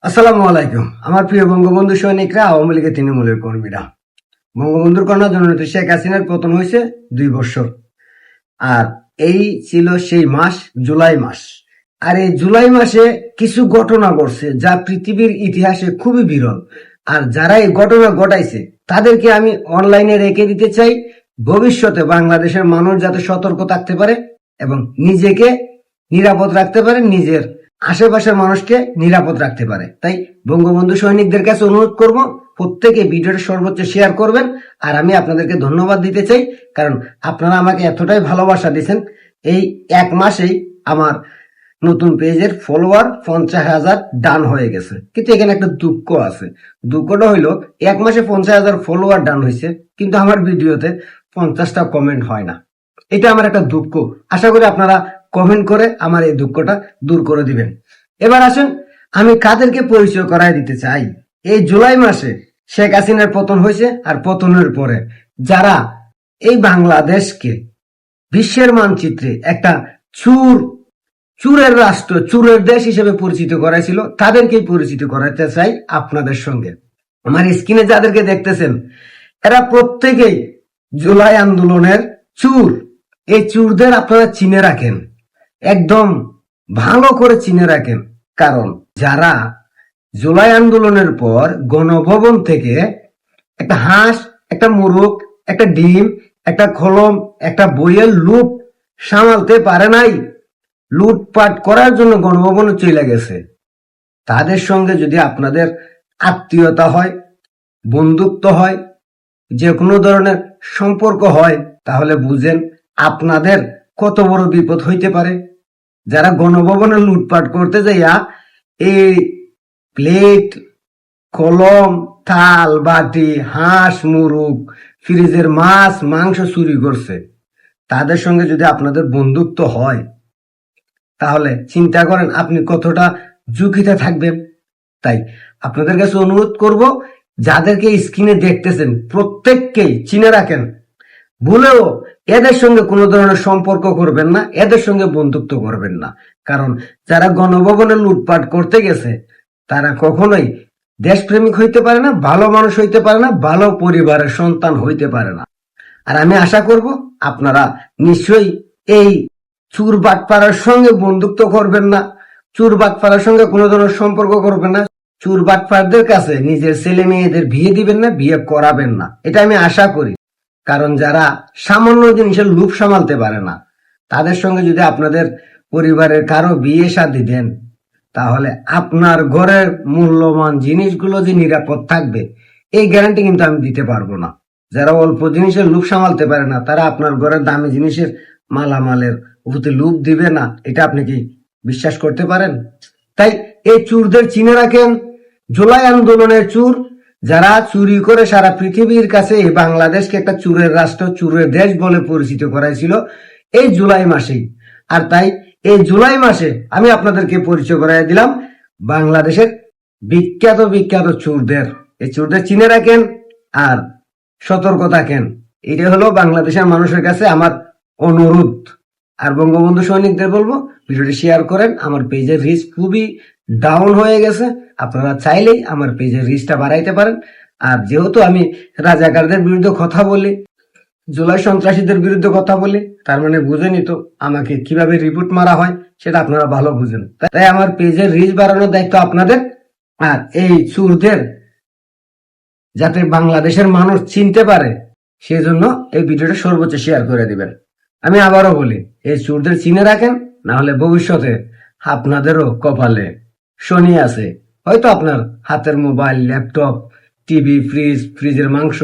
আসসালামু আলাইকুম। আমার প্রিয় বঙ্গবন্ধু সৈনিকরা, আওয়ামী লীগের তৃণমূলের কর্মীরা, বঙ্গবন্ধুর কন্যা জননেত্রী শেখ হাসিনার পতন হয়েছে 2 বছর। আর এই ছিল সেই মাস, জুলাই মাস। আর এই জুলাই মাসে কিছু ঘটনা ঘটছে যা পৃথিবীর ইতিহাসে খুবই বিরল। আর যারা এই ঘটনা ঘটাইছে তাদেরকে আমি অনলাইনে রেখে দিতে চাই, ভবিষ্যতে বাংলাদেশের মানুষ যাতে সতর্ক থাকতে পারে এবং নিজেকে নিরাপদ রাখতে পারে, নিজের আশেপাশের মানুষকে নিরাপদ রাখতে পারে। তাই বঙ্গবন্ধু সৈনিকদের কাছে অনুরোধ করব, প্রত্যেকে ভিডিওটা সর্বোচ্চ শেয়ার করবেন। আর আমি আপনাদেরকে ধন্যবাদ দিতে চাই, কারণ আপনারা আমাকে এতটাই ভালোবাসা দিয়েছেন। এই 1 মাসেই আমার নতুন পেজের ফলোয়ার 50,000 ডান হয়ে গেছে। কিন্তু এখানে একটা দুঃখ আছে। দুঃখটা হইলো 1 মাসে 50,000 ফলোয়ার ডান হয়েছে, কিন্তু আমার ভিডিওতে 50টা কমেন্ট হয় না। এটা আমার একটা দুঃখ। আশা করি আপনারা কমেন্ট করে আমার এই দুঃখটা দূর করে দিবেন। এবার আসুন, আমি কাদেরকে পরিচয় করাই দিতে চাই। এই জুলাই মাসে শেখ হাসিনার পতন হয়েছে, আর পতনের পরে যারা এই বাংলাদেশকে বিশ্বের মানচিত্রে একটা চুরের রাষ্ট্র, চুরের দেশ হিসেবে পরিচিত করাইছিল, তাদেরকেই পরিচিত করাইতে চাই আপনাদের সঙ্গে। আমার স্ক্রিনে যাদেরকে দেখতেছেন, এরা প্রত্যেকেই জুলাই আন্দোলনের চুর। এই চুরদের আপনারা চিনে রাখেন, একদম ভালো করে চিনে রাখেন। কারণ যারা জুলাই আন্দোলনের পর গণভবন থেকে একটা হাঁস, একটা মুরগ, একটা ডিম, একটা কলম, একটা বইয়ের লুট সামালতে পারে নাই, লুটপাট করার জন্য গণভবনে চলে গেছে, তাদের সঙ্গে যদি আপনাদের আত্মীয়তা হয়, বন্ধুত্ব হয়, যে কোনো ধরনের সম্পর্ক হয়, তাহলে বুঝেন আপনাদের কত বড় বিপদ হইতে পারে। যারা গণভবনে লুটপাট করতে যাইয়া এই প্লেট, কলম, থাল বাটি, হাঁস মুরগ, ফ্রিজের মাছ মাংস চুরি করছে, তাদের সঙ্গে যদি আপনাদের বন্ধুত্ব হয়, তাহলে চিন্তা করেন আপনি কতটা ঝুঁকিতে থাকবেন। তাই আপনাদের কাছে অনুরোধ করব, যাদেরকে স্ক্রিনে দেখতেছেন প্রত্যেককেই চিনে রাখেন। ভুলেও এদের সঙ্গে কোনো ধরনের সম্পর্ক করবেন না, এদের সঙ্গে বন্ধুত্ব করবেন না। কারণ যারা গণভবনে লুটপাট করতে গেছে, তারা কখনোই দেশপ্রেমিক হইতে পারে না, ভালো মানুষ হইতে পারে না, ভালো পরিবারের সন্তান হইতে পারে না। আর আমি আশা করব আপনারা নিশ্চয়ই এই চুর বাটপাড়ার সঙ্গে বন্ধুত্ব করবেন না, চুর বাটপাড়ার সঙ্গে কোনো ধরনের সম্পর্ক করবেন না, চুর বাটপাড়দের কাছে নিজের ছেলে মেয়েদের বিয়ে দিবেন না, বিয়ে করাবেন না। এটা আমি আশা করি। কারণ যারা সামান্য জিনিসের লোভ সামালতে পারে না, তাদের সঙ্গে যদি আপনাদের পরিবারের কারো বিয়ে শাদী দেন, তাহলে আপনার ঘরের মূল্যবান জিনিসগুলো যে নিরাপদ থাকবে, এই গ্যারান্টি কিন্তু আমি দিতে পারবো না। যারা অল্প জিনিসের লোভ সামালতে পারে না, তারা আপনার ঘরের দামি জিনিসের মালামালের প্রতি লোভ দিবে না, এটা আপনি কি বিশ্বাস করতে পারেন? তাই এই চুরদের চিনে রাখেন। জুলাই আন্দোলনের চুর, যারা চুরি করে সারা পৃথিবীর কাছে এই বাংলাদেশকে একটা চুরের রাষ্ট্র, চুরের দেশ বলে পরিচিত করাইছিল এই জুলাই মাসেই। আর তাই এই জুলাই মাসে আমি আপনাদেরকে পরিচয় করাই দিলাম বাংলাদেশের বিখ্যাত বিখ্যাত চুরদের। এই চুরদের চিনে রাখেন আর সতর্ক থাকেন। এটা হলো বাংলাদেশের মানুষের কাছে আমার অনুরোধ। আর বঙ্গবন্ধু সৈনিকদের বলবো, ভিডিওটি শেয়ার করেন। আমার পেজের রিচ খুবই ডাউন হয়ে গেছে, আপনারা চাইলেই আমার পেজের রিচটা বাড়াইতে পারেন। আর যেহেতু আমি রাজাকারদের বিরুদ্ধে কথা বলি, জুলাই সন্ত্রাসীদের বিরুদ্ধে কথা বলি, তার মানে বুঝেনি তো আমাকে কিভাবে রিপোর্ট মারা হয়, সেটা আপনারা ভালো বুঝেন। তাই আমার পেজের রিচ বাড়ানোর দায়িত্ব আপনাদের। আর এই চুরদের যাতে বাংলাদেশের মানুষ চিনতে পারে, সেজন্য এই ভিডিওটা সর্বোচ্চ শেয়ার করে দিবেন। আমি আবারও বলি, এই চোরদের চিনে রাখেন, না হলে ভবিষ্যতে আপনাদেরও কপালে শনি আছে। হয়তো আপনার হাতের মোবাইল, ল্যাপটপ, টিভি, ফ্রিজের মাংস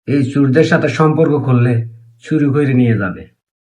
এই চোরদের সাথে সম্পর্ক করলে চুরি করে নিয়ে যাবে।